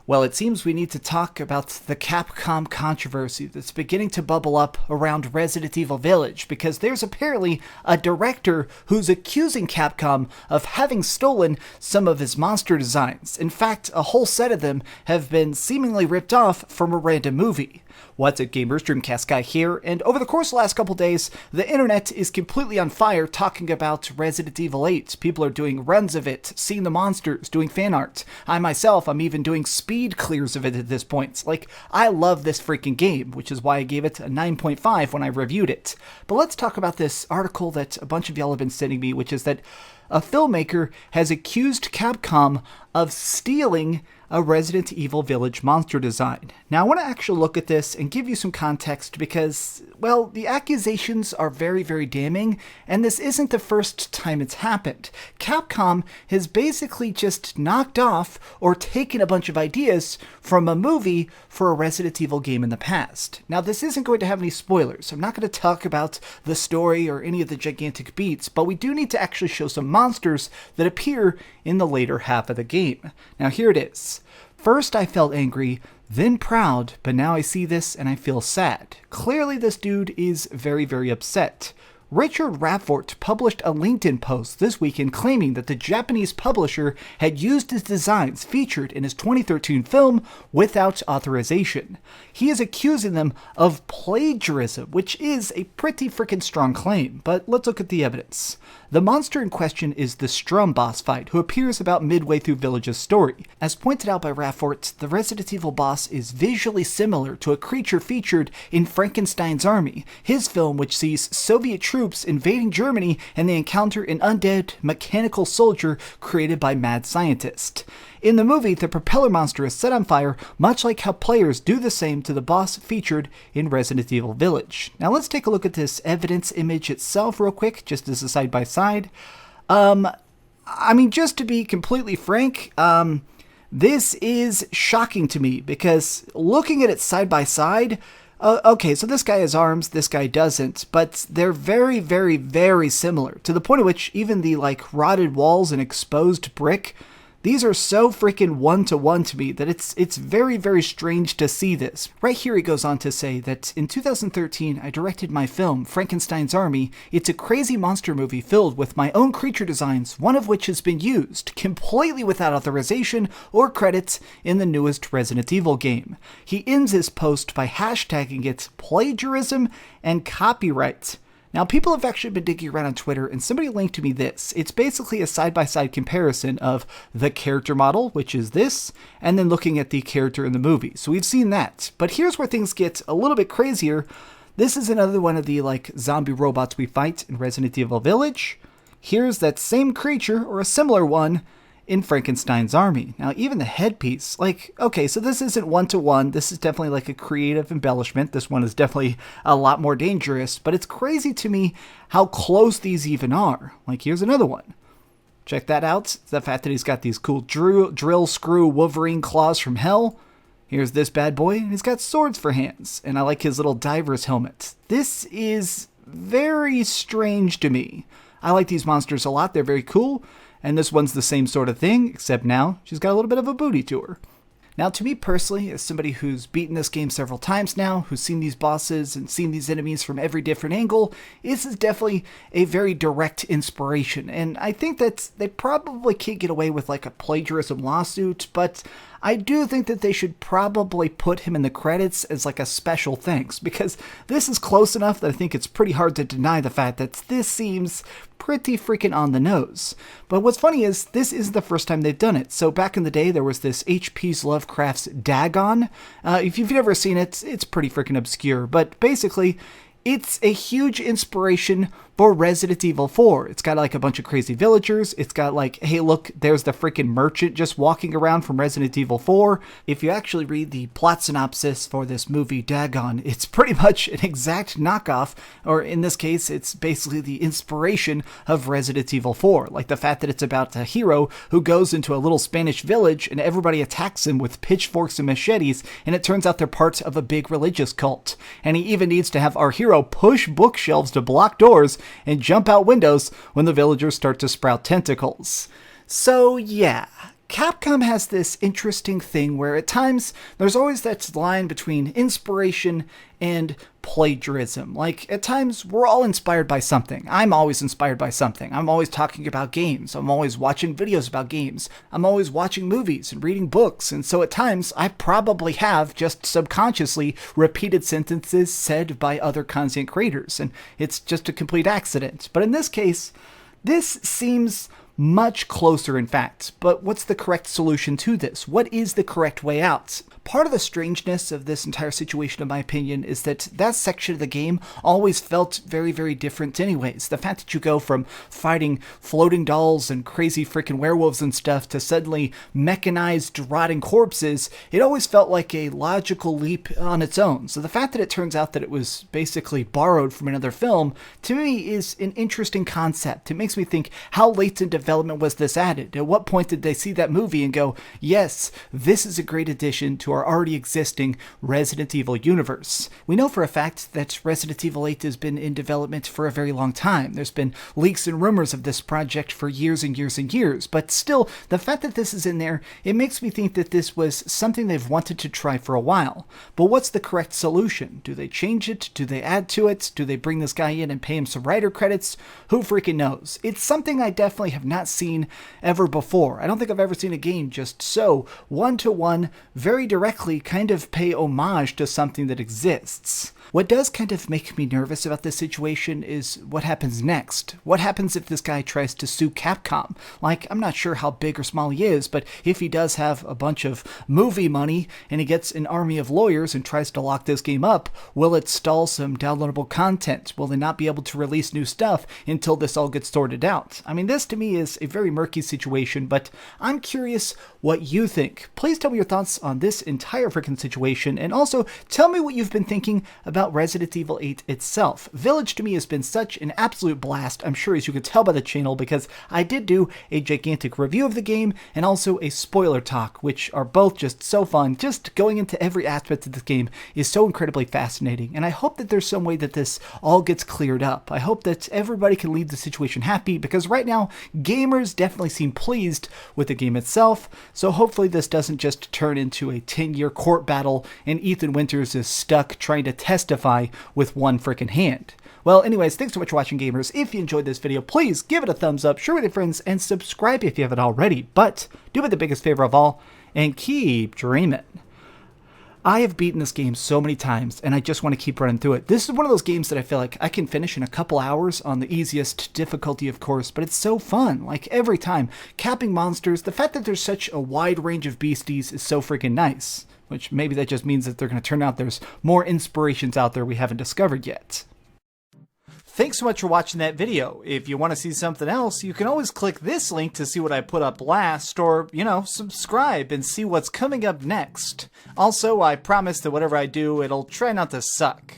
Well, it seems we need to talk about the Capcom controversy that's beginning to bubble up around Resident Evil Village, because there's apparently a director who's accusing Capcom of having stolen some of his monster designs. In fact, a whole set of them have been seemingly ripped off from a random movie. What's up, gamers? Dreamcastguy here, and over the course of the last couple days, the internet is completely on fire talking about Resident Evil 8. People are doing runs of it, seeing the monsters, doing fan art. I myself, I'm even doing speed clears of it at this point. Like, I love this freaking game, which is why I gave it a 9.5 when I reviewed it. But let's talk about this article that a bunch of y'all have been sending me, which is that a filmmaker has accused Capcom of stealing a Resident Evil Village monster design. Now, I want to actually look at this and give you some context because, well, the accusations are very, very damning, and this isn't the first time it's happened. Capcom has basically just knocked off or taken a bunch of ideas from a movie for a Resident Evil game in the past. Now, this isn't going to have any spoilers. I'm not going to talk about the story or any of the gigantic beats, but we do need to actually show some monsters that appear in the later half of the game. Now, here it is. First, I felt angry, then proud, but now I see this and I feel sad. Clearly, this dude is very, very upset. Richard Raaphorst published a LinkedIn post this weekend claiming that the Japanese publisher had used his designs featured in his 2013 film without authorization. He is accusing them of plagiarism, which is a pretty freaking strong claim, but let's look at the evidence. The monster in question is the Sturm boss fight, who appears about midway through Village's story. As pointed out by Raaphorst, the Resident Evil boss is visually similar to a creature featured in Frankenstein's Army, his film which sees Soviet troops invading Germany and they encounter an undead mechanical soldier created by mad scientists. In the movie, the propeller monster is set on fire, much like how players do the same to the boss featured in Resident Evil Village. Now let's take a look at this evidence image itself real quick, just as a side-by-side. Just to be completely frank, this is shocking to me, because looking at it side-by-side, okay, so this guy has arms, this guy doesn't, but they're very, very, very similar, to the point at which even the, rotted walls and exposed brick, these are so freaking one-to-one to me that it's very, very strange to see this. Right here he goes on to say that in 2013, I directed my film, Frankenstein's Army. It's a crazy monster movie filled with my own creature designs, one of which has been used, completely without authorization or credits, in the newest Resident Evil game. He ends his post by hashtagging it plagiarism and copyright. Now, people have actually been digging around on Twitter, and somebody linked to me this. It's basically a side-by-side comparison of the character model, which is this, and then looking at the character in the movie. So we've seen that. But here's where things get a little bit crazier. This is another one of the, zombie robots we fight in Resident Evil Village. Here's that same creature, or a similar one, in Frankenstein's Army. Now, even the headpiece, okay, so this isn't one-to-one. This is definitely a creative embellishment. This one is definitely a lot more dangerous, but it's crazy to me how close these even are. Here's another one. Check that out. The fact that he's got these cool drill screw Wolverine claws from hell. Here's this bad boy, and he's got swords for hands, and I like his little diver's helmet. This is very strange to me. I like these monsters a lot. They're very cool. And this one's the same sort of thing, except now she's got a little bit of a booty to her. Now, to me personally, as somebody who's beaten this game several times now, who's seen these bosses and seen these enemies from every different angle, this is definitely a very direct inspiration. And I think that they probably can't get away with a plagiarism lawsuit, but I do think that they should probably put him in the credits as a special thanks, because this is close enough that I think it's pretty hard to deny the fact that this seems pretty freaking on the nose. But what's funny is this isn't the first time they've done it. So back in the day, there was this H.P. Lovecraft's Dagon. If you've never seen it, it's pretty freaking obscure, but basically, it's a huge inspiration for Resident Evil 4. It's got a bunch of crazy villagers. It's got hey, look, there's the freaking merchant just walking around from Resident Evil 4. If you actually read the plot synopsis for this movie, Dagon, it's pretty much an exact knockoff, or in this case, it's basically the inspiration of Resident Evil 4. The fact that it's about a hero who goes into a little Spanish village and everybody attacks him with pitchforks and machetes, and it turns out they're part of a big religious cult. And he even needs to have our hero push bookshelves to block doors and jump out windows when the villagers start to sprout tentacles. So yeah, Capcom has this interesting thing where at times there's always that line between inspiration and plagiarism. Like, at times we're all inspired by something. I'm always inspired by something. I'm always talking about games. I'm always watching videos about games. I'm always watching movies and reading books. And so at times I probably have just subconsciously repeated sentences said by other content creators. And it's just a complete accident. But in this case, this seems much closer, in fact. But what's the correct solution to this? What is the correct way out? Part of the strangeness of this entire situation, in my opinion, is that that section of the game always felt very, very different anyways. The fact that you go from fighting floating dolls and crazy freaking werewolves and stuff to suddenly mechanized rotting corpses, it always felt like a logical leap on its own. So the fact that it turns out that it was basically borrowed from another film, to me, is an interesting concept. It makes me think, how late in development was this added? At what point did they see that movie and go, yes, this is a great addition to our already existing Resident Evil universe? We know for a fact that Resident Evil 8 has been in development for a very long time. There's been leaks and rumors of this project for years and years and years, but still, the fact that this is in there, it makes me think that this was something they've wanted to try for a while. But what's the correct solution? Do they change it? Do they add to it? Do they bring this guy in and pay him some writer credits? Who freaking knows? It's something I definitely have not seen ever before. I don't think I've ever seen a game just so one-to-one, very directly kind of pay homage to something that exists. What does kind of make me nervous about this situation is what happens next. What happens if this guy tries to sue Capcom? Like, I'm not sure how big or small he is, but if he does have a bunch of movie money and he gets an army of lawyers and tries to lock this game up, will it stall some downloadable content? Will they not be able to release new stuff until this all gets sorted out? I mean, this to me is a very murky situation, but I'm curious what you think. Please tell me your thoughts on this entire freaking situation, and also tell me what you've been thinking about Resident Evil 8 itself. Village to me has been such an absolute blast, I'm sure, as you can tell by the channel, because I did do a gigantic review of the game and also a spoiler talk, which are both just so fun. Just going into every aspect of this game is so incredibly fascinating, and I hope that there's some way that this all gets cleared up. I hope that everybody can leave the situation happy, because right now, gamers definitely seem pleased with the game itself, so hopefully this doesn't just turn into a 10-year court battle and Ethan Winters is stuck trying to testify with one freaking hand. Well, anyways, thanks so much for watching, gamers. If you enjoyed this video, please give it a thumbs up, share with your friends, and subscribe if you haven't already. But do me the biggest favor of all, and keep dreaming. I have beaten this game so many times, and I just want to keep running through it. This is one of those games that I feel like I can finish in a couple hours on the easiest difficulty, of course, but it's so fun. Like, every time. Capping monsters, the fact that there's such a wide range of beasties is so freaking nice. Which maybe that just means that they're going to turn out there's more inspirations out there we haven't discovered yet. Thanks so much for watching that video. If you want to see something else, you can always click this link to see what I put up last, or, subscribe and see what's coming up next. Also, I promise that whatever I do, it'll try not to suck.